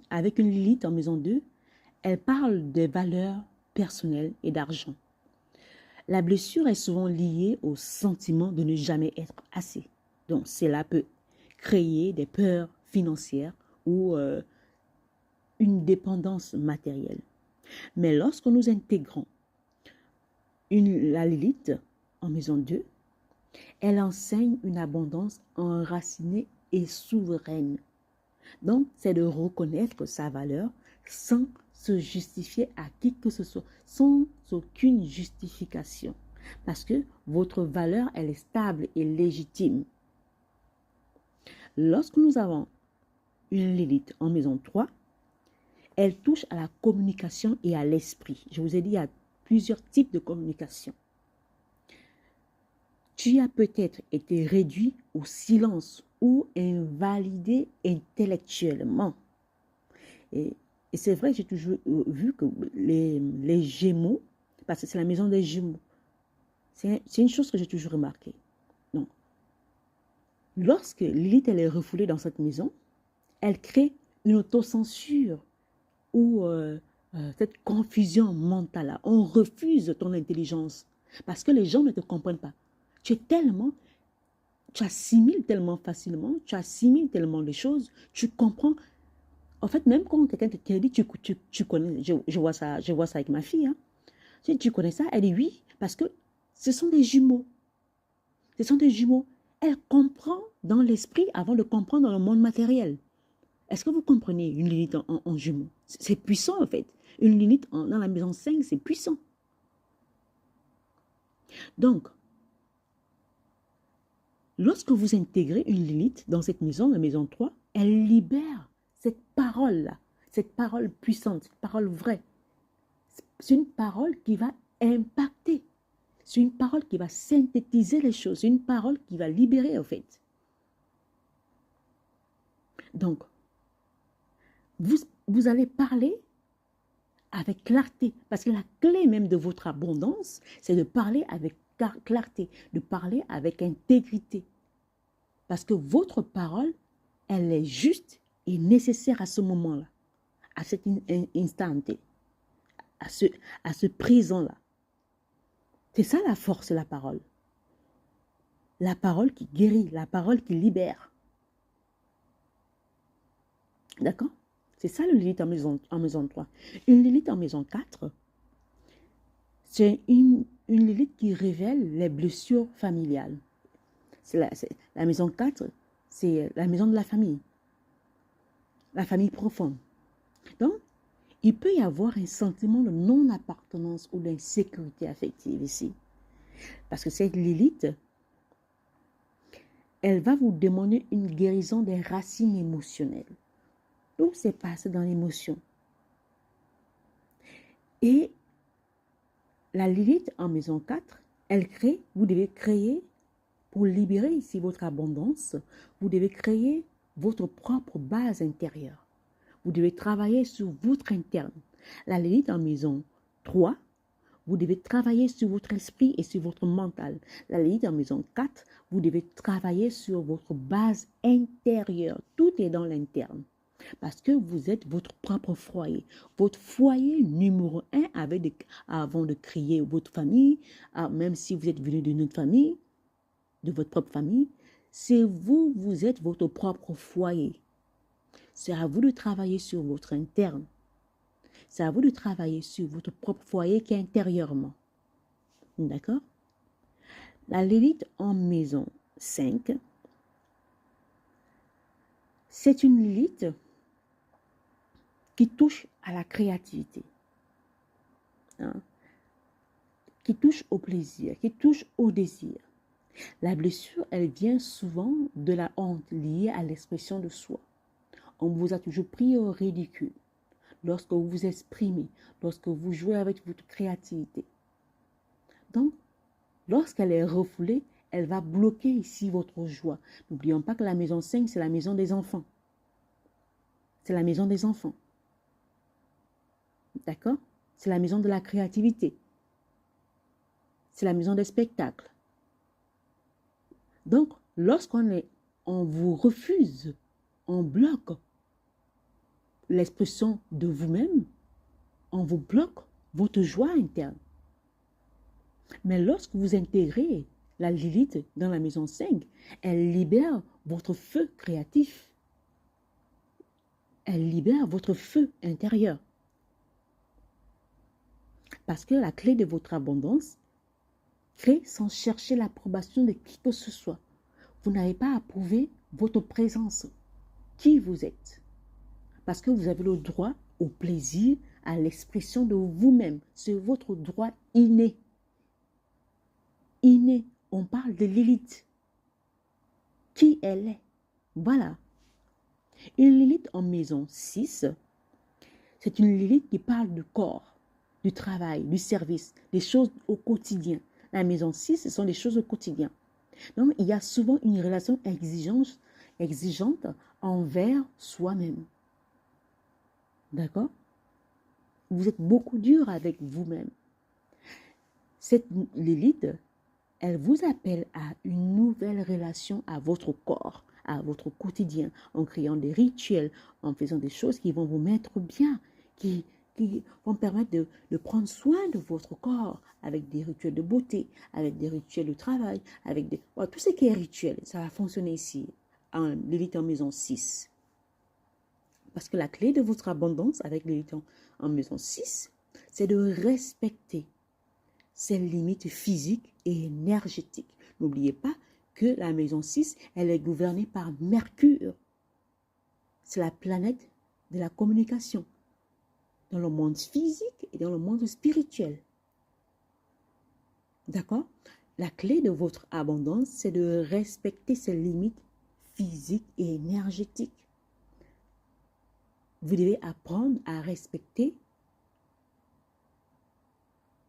avec une Lilith en maison 2, elle parle des valeurs personnelles et d'argent. La blessure est souvent liée au sentiment de ne jamais être assez. Donc, cela peut créer des peurs financières ou une dépendance matérielle. Mais lorsque nous intégrons la Lilith en maison 2, elle enseigne une abondance enracinée et souveraine. Donc, c'est de reconnaître sa valeur sans se justifier à qui que ce soit, sans aucune justification. Parce que votre valeur, elle est stable et légitime. Lorsque nous avons une Lilith en maison 3, elle touche à la communication et à l'esprit. Je vous ai dit, il y a plusieurs types de communication. Tu as peut-être été réduit au silence ou invalidé intellectuellement. Et c'est vrai que j'ai toujours vu que les Gémeaux, parce que c'est la maison des Gémeaux, c'est une chose que j'ai toujours remarqué. Donc, lorsque Lilith elle est refoulée dans cette maison, elle crée une autocensure ou cette confusion mentale. On refuse ton intelligence parce que les gens ne te comprennent pas. Tu assimiles tellement facilement, tu assimiles tellement les choses, tu comprends. En fait, même quand quelqu'un te dit, tu connais, je vois ça avec ma fille. Hein. Si tu connais ça, elle dit oui, parce que ce sont des jumeaux. Ce sont des jumeaux. Elle comprend dans l'esprit avant de comprendre dans le monde matériel. Est-ce que vous comprenez une Lilith en jumeaux? C'est puissant en fait. Une Lilith dans la maison 5, c'est puissant. Donc, lorsque vous intégrez une Lilith dans cette maison, la maison 3, elle libère cette parole-là, cette parole puissante, cette parole vraie. C'est une parole qui va impacter. C'est une parole qui va synthétiser les choses. C'est une parole qui va libérer, en fait. Donc, vous allez parler avec clarté. Parce que la clé même de votre abondance, c'est de parler avec clarté, de parler avec intégrité. Parce que votre parole, elle est juste et nécessaire à ce moment-là, à cet instant T, à ce présent-là. C'est ça la force de la parole. La parole qui guérit, la parole qui libère. D'accord? C'est ça le Lilith en maison 3. Une Lilith en maison 4, c'est une Lilith qui révèle les blessures familiales. La maison 4, c'est la maison de la famille profonde. Donc, il peut y avoir un sentiment de non-appartenance ou d'insécurité affective ici. Parce que cette Lilith, elle va vous demander une guérison des racines émotionnelles. Tout s'est passé dans l'émotion. Et la Lilith en maison 4, elle crée, vous devez créer, pour libérer ici votre abondance, vous devez créer votre propre base intérieure. Vous devez travailler sur votre interne. La Lilith en maison 3, vous devez travailler sur votre esprit et sur votre mental. La Lilith en maison 4, vous devez travailler sur votre base intérieure. Tout est dans l'interne. Parce que vous êtes votre propre foyer. Votre foyer numéro 1 avant de créer votre famille, même si vous êtes venu d'une autre famille, de votre propre famille, c'est vous, vous êtes votre propre foyer. C'est à vous de travailler sur votre interne. C'est à vous de travailler sur votre propre foyer qui est intérieurement. D'accord? La Lilith en maison 5, c'est une Lilith qui touche à la créativité, hein, qui touche au plaisir, qui touche au désir. La blessure, elle vient souvent de la honte liée à l'expression de soi. On vous a toujours pris au ridicule lorsque vous vous exprimez, lorsque vous jouez avec votre créativité. Donc, lorsqu'elle est refoulée, elle va bloquer ici votre joie. N'oublions pas que la maison 5, c'est la maison des enfants. C'est la maison des enfants. D'accord? C'est la maison de la créativité. C'est la maison des spectacles. Donc, on vous refuse, on bloque l'expression de vous-même, on vous bloque votre joie interne. Mais lorsque vous intégrez la Lilith dans la maison 5, elle libère votre feu créatif. Elle libère votre feu intérieur. Parce que la clé de votre abondance crée sans chercher l'approbation de qui que ce soit. Vous n'avez pas à prouver votre présence, qui vous êtes. Parce que vous avez le droit au plaisir, à l'expression de vous-même. C'est votre droit inné. Inné. On parle de Lilith. Qui elle est. Voilà. Une Lilith en maison 6, c'est une Lilith qui parle du corps, du travail, du service, des choses au quotidien. La maison 6, ce sont des choses au quotidien. Donc, il y a souvent une relation exigeante envers soi-même. D'accord? Vous êtes beaucoup dur avec vous-même. Cette Lilith, elle vous appelle à une nouvelle relation à votre corps, à votre quotidien, en créant des rituels, en faisant des choses qui vont vous mettre bien, qui vont permettre de prendre soin de votre corps, avec des rituels de beauté, avec des rituels de travail, avec tout ce qui est rituel. Ça va fonctionner ici, en Lilith en maison 6. Parce que la clé de votre abondance avec Lilith en maison 6, c'est de respecter ses limites physiques et énergétiques. N'oubliez pas que la maison 6, elle est gouvernée par Mercure. C'est la planète de la communication dans le monde physique et dans le monde spirituel. D'accord? La clé de votre abondance, c'est de respecter ses limites physiques et énergétiques. Vous devez apprendre à respecter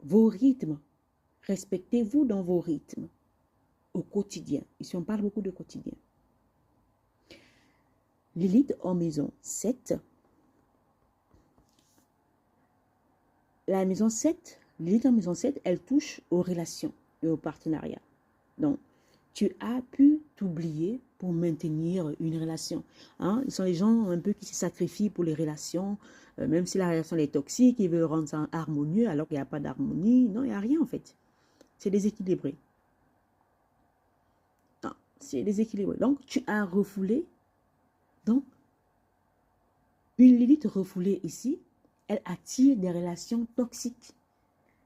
vos rythmes. Respectez-vous dans vos rythmes au quotidien. Ici, on parle beaucoup de quotidien. Lilith en maison 7. La maison 7, Lilith en maison 7, elle touche aux relations et aux partenariats. Donc, tu as pu t'oublier pour maintenir une relation. Hein? Ce sont les gens un peu qui se sacrifient pour les relations, même si la relation est toxique, ils veulent rendre ça harmonieux alors qu'il n'y a pas d'harmonie. Non, il n'y a rien en fait. C'est déséquilibré. Non, c'est déséquilibré. Donc, tu as refoulé. Donc, une Lilith refoulée ici, elle attire des relations toxiques,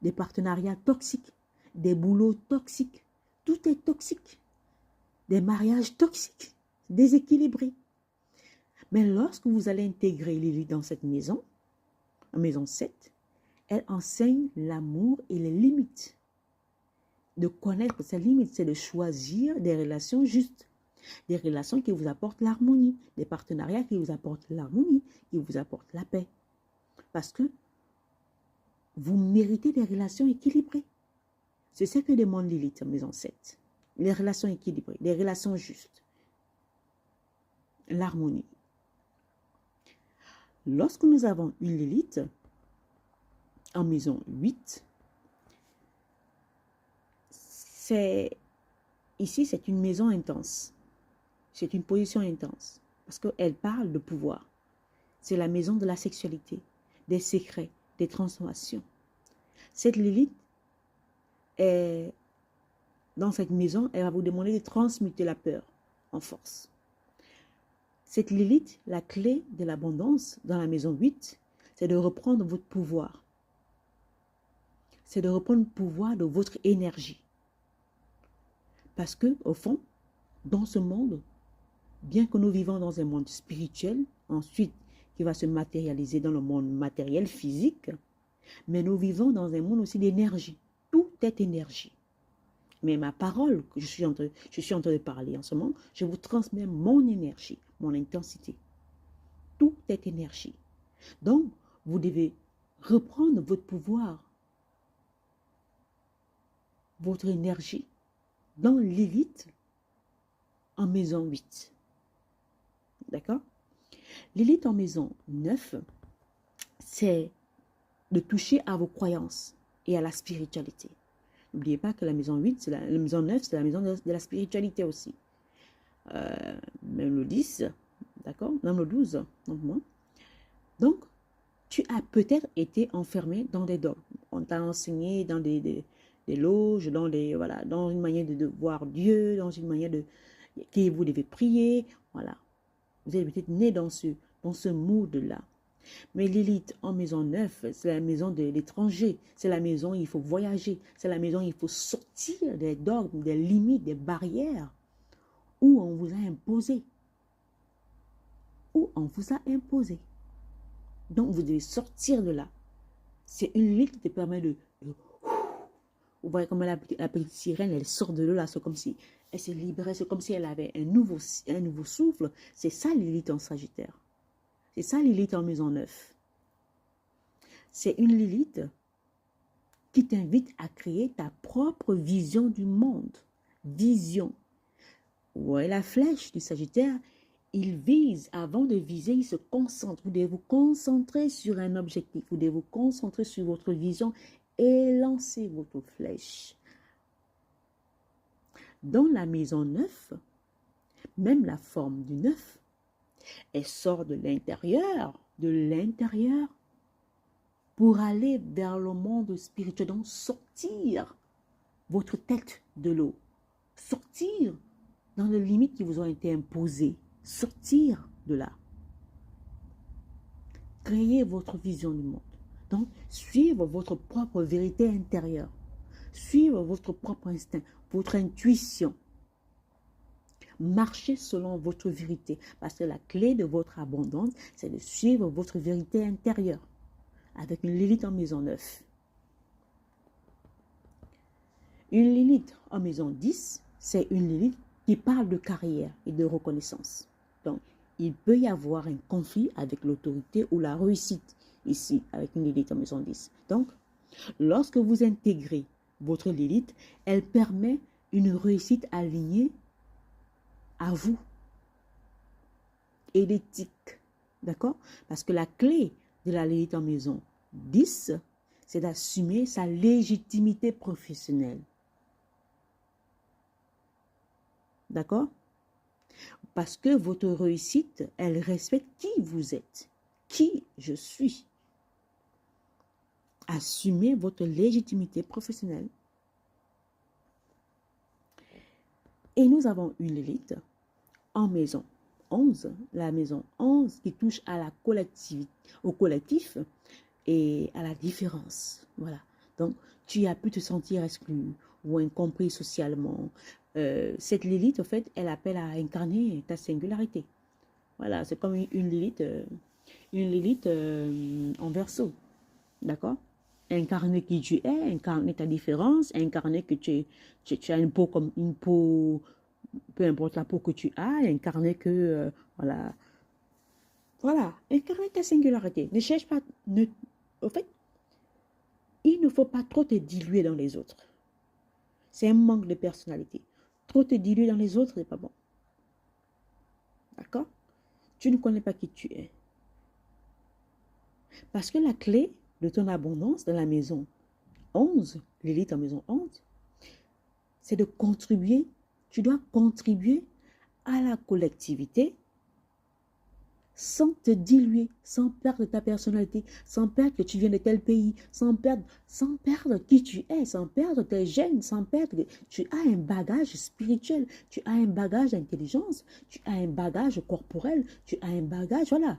des partenariats toxiques, des boulots toxiques. Tout est toxique. Des mariages toxiques, déséquilibrés. Mais lorsque vous allez intégrer Lilith dans cette maison, en maison 7, elle enseigne l'amour et les limites. De connaître ses limites, c'est de choisir des relations justes. Des relations qui vous apportent l'harmonie, des partenariats qui vous apportent l'harmonie, qui vous apportent la paix. Parce que vous méritez des relations équilibrées. C'est ce que demande Lilith, mes ancêtres. Les relations équilibrées, les relations justes. L'harmonie. Lorsque nous avons une Lilith en maison 8, ici c'est une maison intense. C'est une position intense. Parce qu'elle parle de pouvoir. C'est la maison de la sexualité, des secrets, des transformations. Cette Lilith est dans cette maison, elle va vous demander de transmuter la peur en force. Cette Lilith, la clé de l'abondance dans la maison 8, c'est de reprendre votre pouvoir. C'est de reprendre le pouvoir de votre énergie. Parce que, au fond, dans ce monde, bien que nous vivons dans un monde spirituel, ensuite qui va se matérialiser dans le monde matériel, physique, mais nous vivons dans un monde aussi d'énergie. Tout est énergie. Mais ma parole, que je suis en train de parler en ce moment, je vous transmets mon énergie, mon intensité. Tout est énergie. Donc, vous devez reprendre votre pouvoir, votre énergie, dans Lilith en maison 8. D'accord? Lilith en maison 9, c'est de toucher à vos croyances et à la spiritualité. N'oubliez pas que la maison 8, la maison 9, c'est la maison de la spiritualité aussi. Même le 10, d'accord? Même le 12, donc moi. Donc, tu as peut-être été enfermé dans des dogmes. On t'a enseigné dans des loges, voilà, dans une manière de voir Dieu, dans une manière que vous devez prier. Voilà. Vous êtes peut-être né dans ce mood-là. Mais Lilith en maison 9, c'est la maison de l'étranger. C'est la maison où il faut voyager. C'est la maison où il faut sortir des dogmes, des limites, des barrières où on vous a imposé. Où on vous a imposé. Donc, vous devez sortir de là. C'est une Lilith qui te permet de vous voyez comme la petite sirène, elle sort de l'eau là, c'est comme si elle se libérait, c'est comme si elle avait un nouveau souffle. C'est ça Lilith en Sagittaire. C'est ça Lilith en maison 9. C'est une Lilith qui t'invite à créer ta propre vision du monde. Vision. Vous voyez la flèche du Sagittaire, il vise, avant de viser, il se concentre. Vous devez vous concentrer sur un objectif. Vous devez vous concentrer sur votre vision et lancer votre flèche. Dans la maison 9, même la forme du 9, elle sort de l'intérieur pour aller vers le monde spirituel. Donc, sortir votre tête de l'eau. Sortir dans les limites qui vous ont été imposées. Sortir de là. Créer votre vision du monde. Donc, suivre votre propre vérité intérieure. Suivre votre propre instinct, votre intuition. Marchez selon votre vérité. Parce que la clé de votre abondance, c'est de suivre votre vérité intérieure. Avec une Lilith en maison 9. Une Lilith en maison 10, c'est une Lilith qui parle de carrière et de reconnaissance. Donc, il peut y avoir un conflit avec l'autorité ou la réussite ici, avec une Lilith en maison 10. Donc, lorsque vous intégrez votre Lilith, elle permet une réussite alignée à vous et l'éthique. D'accord? Parce que la clé de la Lilith en maison 10, c'est d'assumer sa légitimité professionnelle. D'accord? Parce que votre réussite, elle respecte qui vous êtes, qui je suis. Assumez votre légitimité professionnelle. Et nous avons une Lilith en maison 11, la maison 11 qui touche à la collectivité, au collectif et à la différence. Voilà. Donc, tu as pu te sentir exclu ou incompris socialement. Cette Lilith, en fait, elle appelle à incarner ta singularité. Voilà, c'est comme une Lilith en Verseau. D'accord? Incarner qui tu es, incarner ta différence, incarner que tu as une peau comme une peau peu importe la peau que tu as, incarner que, voilà, voilà, incarner ta singularité. Ne cherche pas, au fait, il ne faut pas trop te diluer dans les autres. C'est un manque de personnalité. Trop te diluer dans les autres, c'est pas bon. D'accord? Tu ne connais pas qui tu es. Parce que la clé de ton abondance dans la maison 11, l'élite en maison 11, c'est de contribuer. Tu dois contribuer à la collectivité sans te diluer, sans perdre ta personnalité, sans perdre que tu viens de tel pays, sans perdre qui tu es, sans perdre tes gènes, sans perdre que tu as un bagage spirituel, tu as un bagage d'intelligence, tu as un bagage corporel, tu as un bagage, voilà.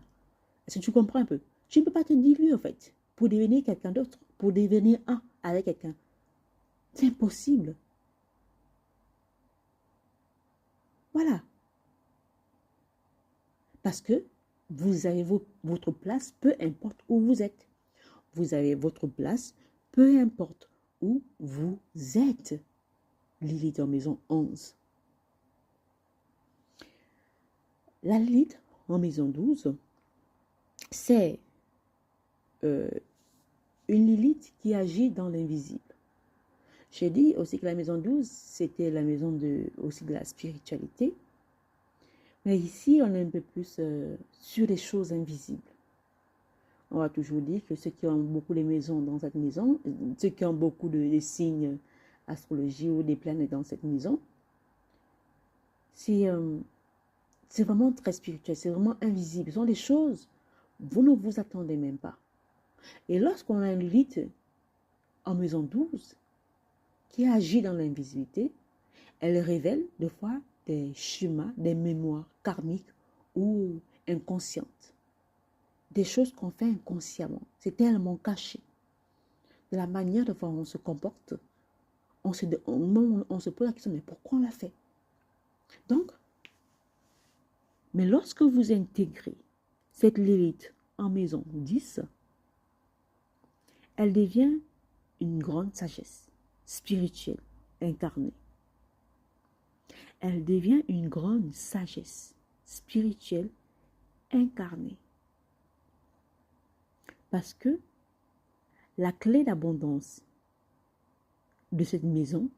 Est-ce que tu comprends un peu? Tu ne peux pas te diluer en fait pour devenir quelqu'un d'autre, pour devenir un avec quelqu'un. C'est impossible. Voilà. Parce que vous avez votre place, peu importe où vous êtes. Vous avez votre place, peu importe où vous êtes. Lilith en maison 11. La Lilith en maison 12, c'est une Lilith qui agit dans l'invisible. J'ai dit aussi que la maison 12, c'était la maison aussi de la spiritualité. Mais ici, on est un peu plus sur les choses invisibles. On va toujours dire que ceux qui ont beaucoup de maisons dans cette maison, ceux qui ont beaucoup de signes astrologie ou des planètes dans cette maison, c'est vraiment très spirituel, c'est vraiment invisible. Ce sont des choses, vous ne vous attendez même pas. Et lorsqu'on a une Lilith en maison 12 qui agit dans l'invisibilité, elle révèle des fois des schémas, des mémoires karmiques ou inconscientes. Des choses qu'on fait inconsciemment. C'est tellement caché. De la manière dont on se comporte, on se pose la question, mais pourquoi on l'a fait? Donc, mais lorsque vous intégrez cette Lilith en maison 10, elle devient une grande sagesse spirituelle incarnée. Elle devient une grande sagesse spirituelle incarnée. Parce que la clé d'abondance de cette maison,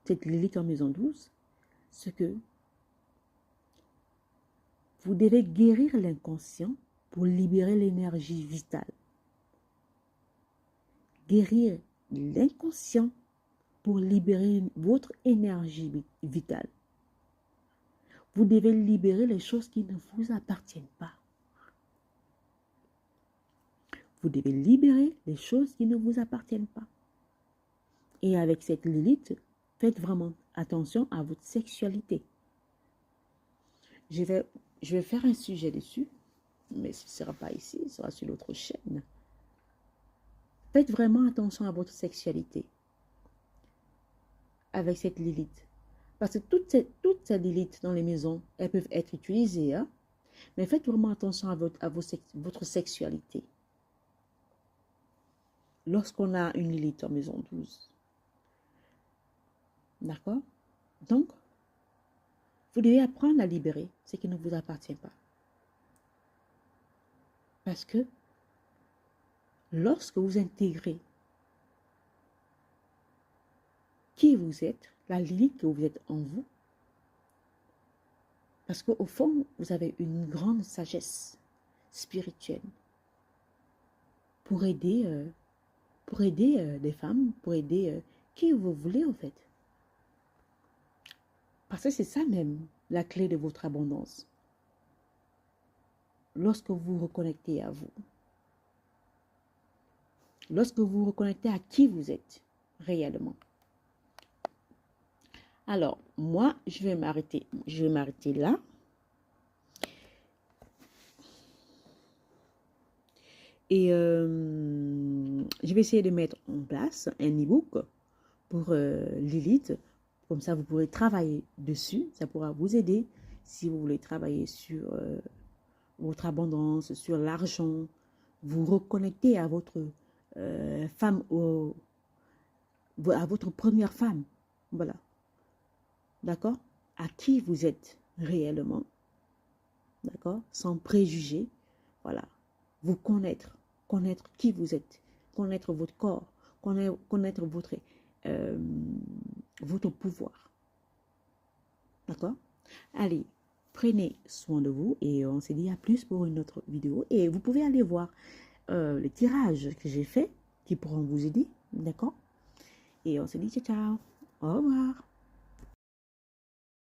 cette Lilith en maison 12, c'est que vous devez guérir l'inconscient pour libérer l'énergie vitale. Guérir l'inconscient pour libérer votre énergie vitale. Vous devez libérer les choses qui ne vous appartiennent pas. Vous devez libérer les choses qui ne vous appartiennent pas. Et avec cette Lilith, faites vraiment attention à votre sexualité. Je vais faire un sujet dessus, mais ce ne sera pas ici, ce sera sur l'autre chaîne. Faites vraiment attention à votre sexualité avec cette Lilith. Parce que toutes ces Lilith dans les maisons, elles peuvent être utilisées. Hein? Mais faites vraiment attention à votre sexualité. Lorsqu'on a une Lilith en maison 12. D'accord? Donc, vous devez apprendre à libérer ce qui ne vous appartient pas. Parce que lorsque vous intégrez qui vous êtes, la Lilith que vous êtes en vous, parce qu'au fond, vous avez une grande sagesse spirituelle pour aider des femmes, pour aider qui vous voulez en fait. Parce que c'est ça même la clé de votre abondance. Lorsque vous vous reconnectez à vous, lorsque vous vous reconnectez à qui vous êtes réellement. Alors, moi, je vais m'arrêter là. Et je vais essayer de mettre en place un e-book pour Lilith. Comme ça, vous pourrez travailler dessus. Ça pourra vous aider si vous voulez travailler sur votre abondance, sur l'argent. Vous reconnecter à votre femme, à votre première femme. Voilà. D'accord? à qui vous êtes réellement, d'accord, sans préjugés, voilà, vous connaître qui vous êtes, connaître votre corps, connaître votre pouvoir, d'accord. Allez, prenez soin de vous et on se dit à plus pour une autre vidéo. Et vous pouvez aller voir les tirages que j'ai fait qui pourront vous aider, d'accord. Et on se dit ciao, ciao, au revoir.